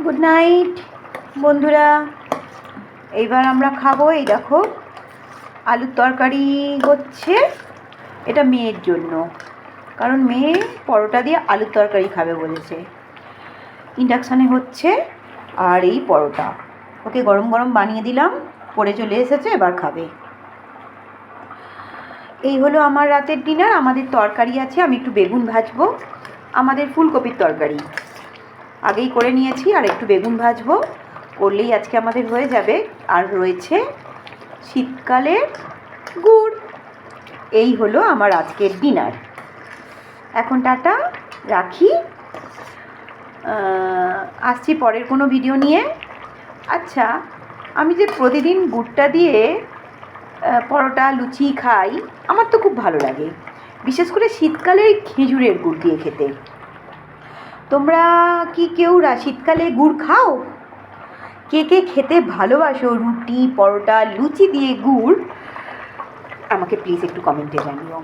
Good night বন্ধুরা। এইবার আমরা খাবো। এই দেখো আলুর তরকারি হচ্ছে, এটা মেয়ের জন্য, কারণ মেয়ে পরোটা দিয়ে আলুর তরকারি খাবে বলেছে। ইন্ডাকশানে হচ্ছে আর এই পরোটা ওকে গরম গরম বানিয়ে দিলাম, পড়ে চলে এসেছে, এবার খাবে। এই হলো আমার রাতের ডিনার। আমাদের তরকারি আছে, আমি একটু বেগুন ভাজবো। আমাদের ফুলকপির তরকারি আগেই করে নিয়েছি, আর একটু বেগুন ভাজবো, করলেই আজকে আমাদের হয়ে যাবে। আর রয়েছে শীতকালের গুড়। এই হলো আমার আজকের ডিনার। এখন টাটা, রাখি। আসছি পরের কোনো ভিডিও নিয়ে। আচ্ছা, আমি যে প্রতিদিন গুড়টা দিয়ে পরোটা লুচি খাই, আমার তো খুব ভালো লাগে, বিশেষ করে শীতকালে খেজুরের গুড় দিয়ে খেতে। তোমরা কি কেউ শীতকালে গুড় খাও? কে কে খেতে ভালোবাসো রুটি, পরোটা, লুচি দিয়ে গুড়? আমাকে প্লিজ একটু কমেন্টে জানিও।